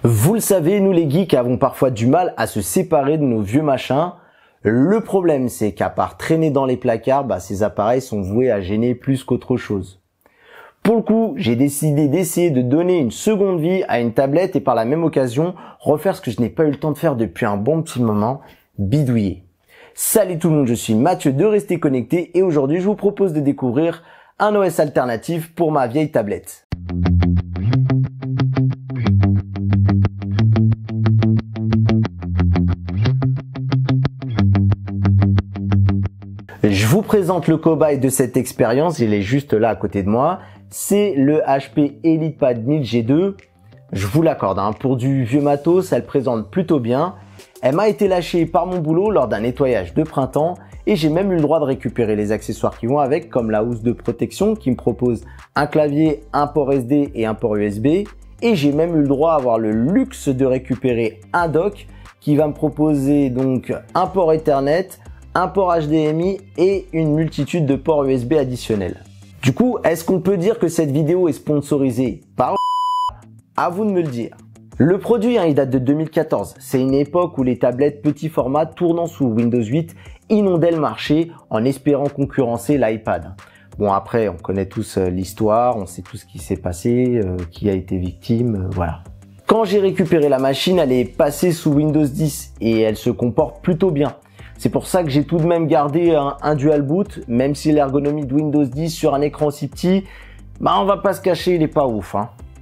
Vous le savez, nous les geeks avons parfois du mal à se séparer de nos vieux machins. Le problème, c'est qu'à part traîner dans les placards, ces appareils sont voués à gêner plus qu'autre chose. Pour le coup, j'ai décidé d'essayer de donner une seconde vie à une tablette et par la même occasion, refaire ce que je n'ai pas eu le temps de faire depuis un bon petit moment, bidouiller. Salut tout le monde, je suis Mathieu de Rester Connecté et aujourd'hui je vous propose de découvrir un OS alternatif pour ma vieille tablette. Je vous présente le cobaye de cette expérience, il est juste là à côté de moi. C'est le HP ElitePad 1000G2. Je vous l'accorde, pour du vieux matos, elle présente plutôt bien. Elle m'a été lâchée par mon boulot lors d'un nettoyage de printemps et j'ai même eu le droit de récupérer les accessoires qui vont avec, comme la housse de protection qui me propose un clavier, un port SD et un port USB. Et j'ai même eu le droit à avoir le luxe de récupérer un dock qui va me proposer donc un port Ethernet, un port HDMI et une multitude de ports USB additionnels. Du coup, est-ce qu'on peut dire que cette vidéo est sponsorisée par ? À vous de me le dire. Le produit, il date de 2014. C'est une époque où les tablettes petit format tournant sous Windows 8 inondaient le marché en espérant concurrencer l'iPad. Bon, après, on connaît tous l'histoire, on sait tout ce qui s'est passé, qui a été victime, voilà. Quand j'ai récupéré la machine, elle est passée sous Windows 10 et elle se comporte plutôt bien. C'est pour ça que j'ai tout de même gardé un dual boot, même si l'ergonomie de Windows 10 sur un écran aussi petit, on va pas se cacher, il est pas ouf.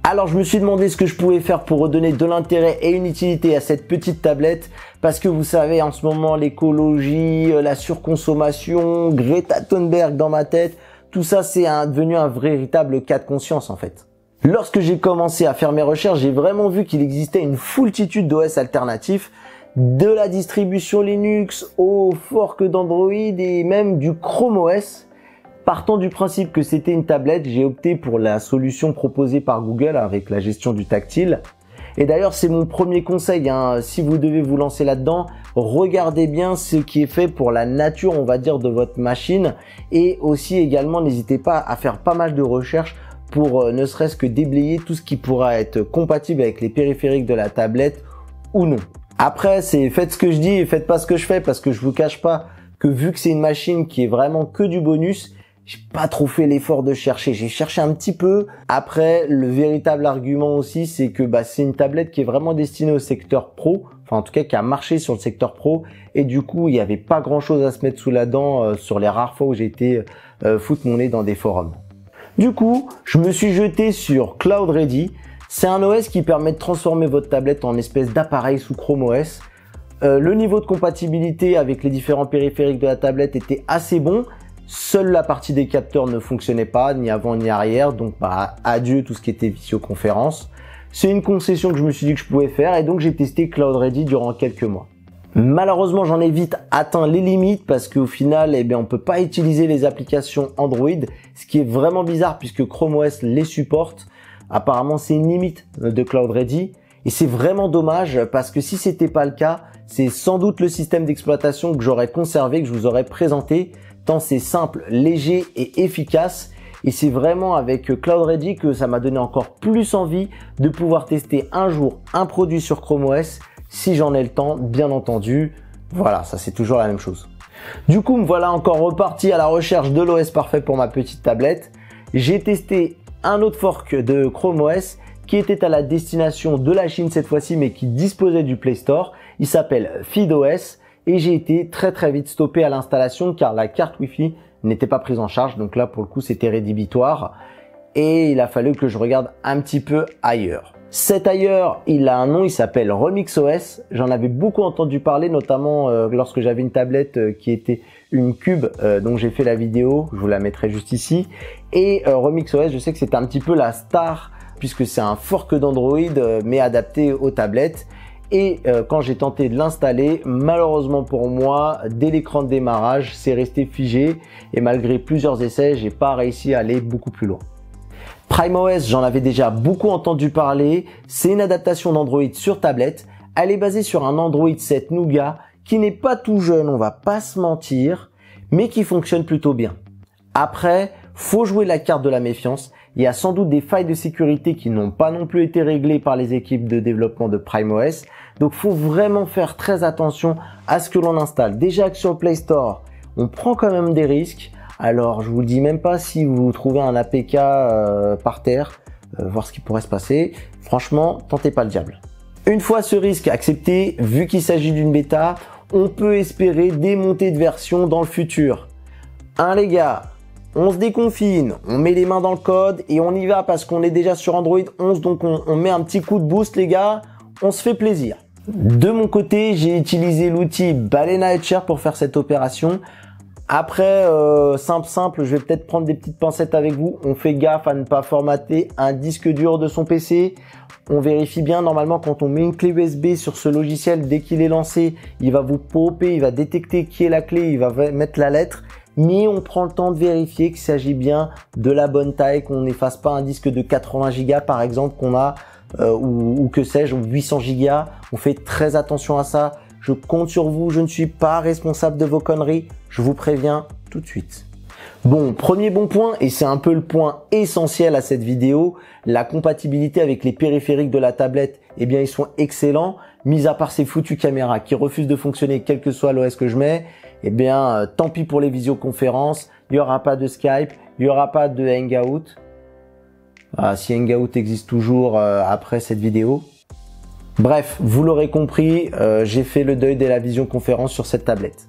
Alors je me suis demandé ce que je pouvais faire pour redonner de l'intérêt et une utilité à cette petite tablette, parce que vous savez, en ce moment, l'écologie, la surconsommation, Greta Thunberg dans ma tête, tout ça c'est devenu un véritable cas de conscience en fait. Lorsque j'ai commencé à faire mes recherches, j'ai vraiment vu qu'il existait une foultitude d'OS alternatifs, de la distribution Linux au fork d'Android et même du Chrome OS. Partant du principe que c'était une tablette, j'ai opté pour la solution proposée par Google avec la gestion du tactile. Et d'ailleurs, c'est mon premier conseil, si vous devez vous lancer là-dedans, regardez bien ce qui est fait pour la nature, on va dire, de votre machine. Et aussi également, n'hésitez pas à faire pas mal de recherches pour ne serait-ce que déblayer tout ce qui pourra être compatible avec les périphériques de la tablette ou non. Après, c'est faites ce que je dis et faites pas ce que je fais, parce que je vous cache pas que vu que c'est une machine qui est vraiment que du bonus, j'ai pas trop fait l'effort de chercher. J'ai cherché un petit peu. Après, le véritable argument aussi, c'est que c'est une tablette qui est vraiment destinée au secteur pro. Enfin, en tout cas, qui a marché sur le secteur pro. Et du coup, il n'y avait pas grand chose à se mettre sous la dent sur les rares fois où j'ai été foutre mon nez dans des forums. Du coup, je me suis jeté sur Cloud Ready. C'est un OS qui permet de transformer votre tablette en espèce d'appareil sous Chrome OS. Le niveau de compatibilité avec les différents périphériques de la tablette était assez bon. Seule la partie des capteurs ne fonctionnait pas, ni avant ni arrière, donc adieu tout ce qui était visioconférence. C'est une concession que je me suis dit que je pouvais faire et donc j'ai testé Cloud Ready durant quelques mois. Malheureusement, j'en ai vite atteint les limites parce qu'au final, on peut pas utiliser les applications Android, ce qui est vraiment bizarre puisque Chrome OS les supporte. Apparemment, c'est une limite de Cloud Ready et c'est vraiment dommage parce que si c'était pas le cas, c'est sans doute le système d'exploitation que j'aurais conservé, que je vous aurais présenté, tant c'est simple, léger et efficace. Et c'est vraiment avec Cloud Ready que ça m'a donné encore plus envie de pouvoir tester un jour un produit sur Chrome OS, si j'en ai le temps, bien entendu. Voilà, ça c'est toujours la même chose. Du coup, me voilà encore reparti à la recherche de l'OS parfait pour ma petite tablette. J'ai testé un autre fork de Chrome OS qui était à la destination de la Chine cette fois-ci, mais qui disposait du Play Store. Il s'appelle FeedOS et j'ai été très vite stoppé à l'installation car la carte Wi-Fi n'était pas prise en charge. Donc là, pour le coup, c'était rédhibitoire et il a fallu que je regarde un petit peu ailleurs. Cet ailleurs, il a un nom, il s'appelle RemixOS. J'en avais beaucoup entendu parler, notamment lorsque j'avais une tablette qui était une Cube, dont j'ai fait la vidéo, je vous la mettrai juste ici. Et RemixOS, je sais que c'était un petit peu la star, puisque c'est un fork d'Android, mais adapté aux tablettes. Et quand j'ai tenté de l'installer, malheureusement pour moi, dès l'écran de démarrage, c'est resté figé. Et malgré plusieurs essais, j'ai pas réussi à aller beaucoup plus loin. PrimeOS, j'en avais déjà beaucoup entendu parler. C'est une adaptation d'Android sur tablette. Elle est basée sur un Android 7 Nougat qui n'est pas tout jeune, on va pas se mentir, mais qui fonctionne plutôt bien. Après, faut jouer la carte de la méfiance Il y a sans doute des failles de sécurité qui n'ont pas non plus été réglées par les équipes de développement de PrimeOS. Donc faut vraiment faire très attention à ce que l'on installe. Déjà que sur le Play Store, on prend quand même des risques. Alors je vous le dis même pas si vous trouvez un APK par terre, voir ce qui pourrait se passer. Franchement, tentez pas le diable. Une fois ce risque accepté, vu qu'il s'agit d'une bêta, on peut espérer des montées de version dans le futur. Les gars, on se déconfine, on met les mains dans le code et on y va parce qu'on est déjà sur Android 11, donc on met un petit coup de boost les gars, on se fait plaisir. De mon côté, j'ai utilisé l'outil Balena Etcher pour faire cette opération. Après, simple, je vais peut-être prendre des petites pincettes avec vous. On fait gaffe à ne pas formater un disque dur de son PC. On vérifie bien, normalement, quand on met une clé USB sur ce logiciel, dès qu'il est lancé, il va vous popper, il va détecter qui est la clé, il va mettre la lettre. Mais on prend le temps de vérifier qu'il s'agit bien de la bonne taille, qu'on n'efface pas un disque de 80 Go par exemple qu'on a, ou que sais-je, 800 Go. On fait très attention à ça. Je compte sur vous, je ne suis pas responsable de vos conneries, je vous préviens tout de suite. Bon, premier bon point, et c'est un peu le point essentiel à cette vidéo, la compatibilité avec les périphériques de la tablette, eh bien ils sont excellents, mis à part ces foutues caméras qui refusent de fonctionner quel que soit l'OS que je mets, eh bien tant pis pour les visioconférences, il n'y aura pas de Skype, il n'y aura pas de Hangout. Si Hangout existe toujours après cette vidéo. Bref, vous l'aurez compris, j'ai fait le deuil de la visioconférence sur cette tablette.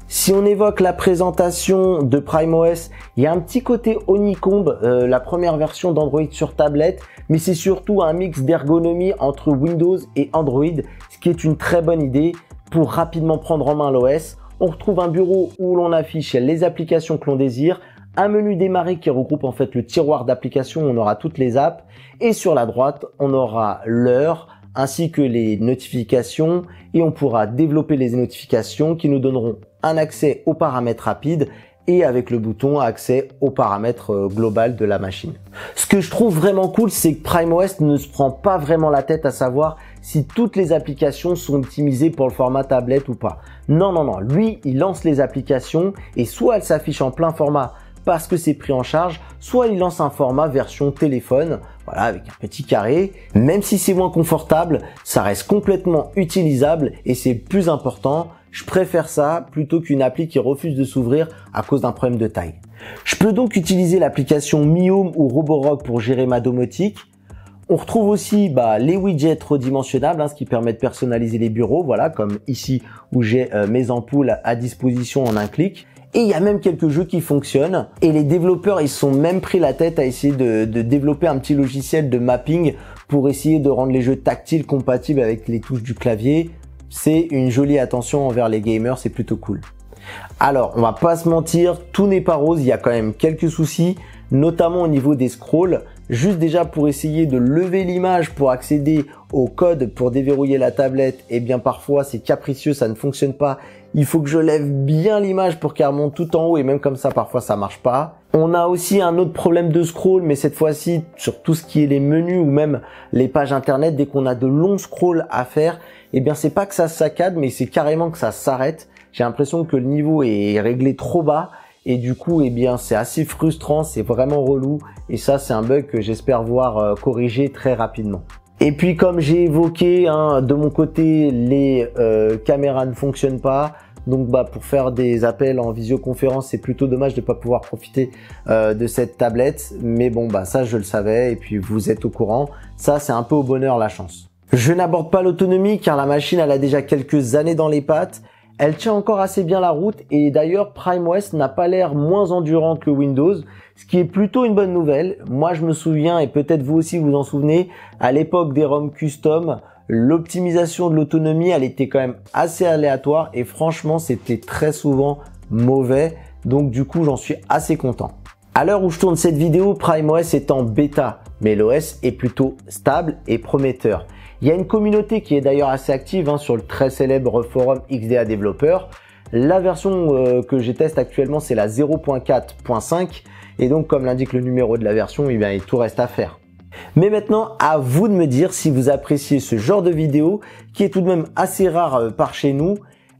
Si on évoque la présentation de PrimeOS, il y a un petit côté Honeycomb, la première version d'Android sur tablette, mais c'est surtout un mix d'ergonomie entre Windows et Android, ce qui est une très bonne idée pour rapidement prendre en main l'OS. On retrouve un bureau où l'on affiche les applications que l'on désire, un menu démarrer qui regroupe en fait le tiroir d'applications où on aura toutes les apps, et sur la droite, on aura l'heure, ainsi que les notifications, et on pourra développer les notifications qui nous donneront un accès aux paramètres rapides et avec le bouton accès aux paramètres global de la machine. Ce que je trouve vraiment cool, c'est que PrimeOS ne se prend pas vraiment la tête à savoir si toutes les applications sont optimisées pour le format tablette ou pas. Non, lui, il lance les applications et soit elles s'affichent en plein format parce que c'est pris en charge, soit il lance un format version téléphone, voilà, avec un petit carré. Même si c'est moins confortable, ça reste complètement utilisable et c'est plus important. Je préfère ça plutôt qu'une appli qui refuse de s'ouvrir à cause d'un problème de taille. Je peux donc utiliser l'application Mi Home ou Roborock pour gérer ma domotique. On retrouve aussi les widgets redimensionnables, ce qui permet de personnaliser les bureaux, voilà, comme ici où j'ai mes ampoules à disposition en un clic. Et il y a même quelques jeux qui fonctionnent. Et les développeurs, ils se sont même pris la tête à essayer de développer un petit logiciel de mapping pour essayer de rendre les jeux tactiles compatibles avec les touches du clavier. C'est une jolie attention envers les gamers, c'est plutôt cool. Alors, on va pas se mentir, tout n'est pas rose, il y a quand même quelques soucis, notamment au niveau des scrolls. Juste déjà pour essayer de lever l'image pour accéder au code pour déverrouiller la tablette, eh bien parfois c'est capricieux, ça ne fonctionne pas. Il faut que je lève bien l'image pour qu'elle remonte tout en haut et même comme ça parfois ça marche pas. On a aussi un autre problème de scroll, mais cette fois-ci sur tout ce qui est les menus ou même les pages internet, dès qu'on a de longs scrolls à faire, eh bien c'est pas que ça saccade, mais c'est carrément que ça s'arrête. J'ai l'impression que le niveau est réglé trop bas et du coup eh bien c'est assez frustrant, c'est vraiment relou et ça c'est un bug que j'espère voir corrigé très rapidement. Et puis comme j'ai évoqué, de mon côté les caméras ne fonctionnent pas. Donc pour faire des appels en visioconférence, c'est plutôt dommage de ne pas pouvoir profiter de cette tablette. Mais bon, ça je le savais et puis vous êtes au courant. Ça c'est un peu au bonheur la chance. Je n'aborde pas l'autonomie car la machine elle a déjà quelques années dans les pattes. Elle tient encore assez bien la route et d'ailleurs PrimeOS n'a pas l'air moins endurant que Windows, ce qui est plutôt une bonne nouvelle. Moi je me souviens, et peut-être vous aussi vous en souvenez, à l'époque des ROM custom, l'optimisation de l'autonomie elle était quand même assez aléatoire et franchement c'était très souvent mauvais, donc du coup j'en suis assez content. À l'heure où je tourne cette vidéo, PrimeOS est en bêta, mais l'OS est plutôt stable et prometteur. Il y a une communauté qui est d'ailleurs assez active sur le très célèbre forum XDA Developer. La version que je teste actuellement c'est la 0.4.5 et donc comme l'indique le numéro de la version, il tout reste à faire. Mais maintenant, à vous de me dire si vous appréciez ce genre de vidéo qui est tout de même assez rare par chez nous.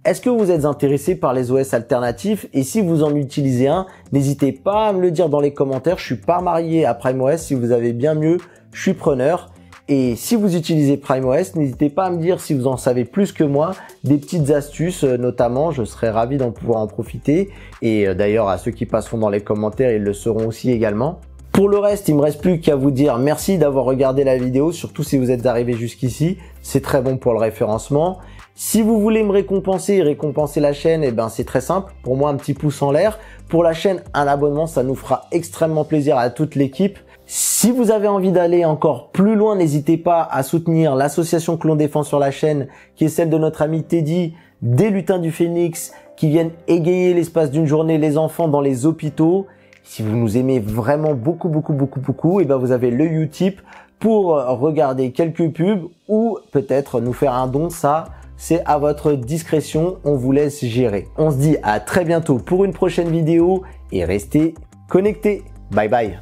Est-ce que vous êtes intéressé par les OS alternatifs? Et si vous en utilisez un, n'hésitez pas à me le dire dans les commentaires. Je suis pas marié à PrimeOS. Si vous avez bien mieux, je suis preneur. Et si vous utilisez PrimeOS, n'hésitez pas à me dire si vous en savez plus que moi, des petites astuces notamment, je serais ravi d'en pouvoir en profiter. Et d'ailleurs, à ceux qui passeront dans les commentaires, ils le seront aussi également. Pour le reste, il me reste plus qu'à vous dire merci d'avoir regardé la vidéo, surtout si vous êtes arrivé jusqu'ici. C'est très bon pour le référencement. Si vous voulez me récompenser et récompenser la chaîne, eh ben c'est très simple. Pour moi, un petit pouce en l'air. Pour la chaîne, un abonnement, ça nous fera extrêmement plaisir à toute l'équipe. Si vous avez envie d'aller encore plus loin, n'hésitez pas à soutenir l'association que l'on défend sur la chaîne, qui est celle de notre ami Teddy, des lutins du Phénix, qui viennent égayer l'espace d'une journée les enfants dans les hôpitaux. Si vous nous aimez vraiment beaucoup, et ben vous avez le Utip pour regarder quelques pubs ou peut-être nous faire un don. Ça, c'est à votre discrétion. On vous laisse gérer. On se dit à très bientôt pour une prochaine vidéo et restez connectés. Bye bye.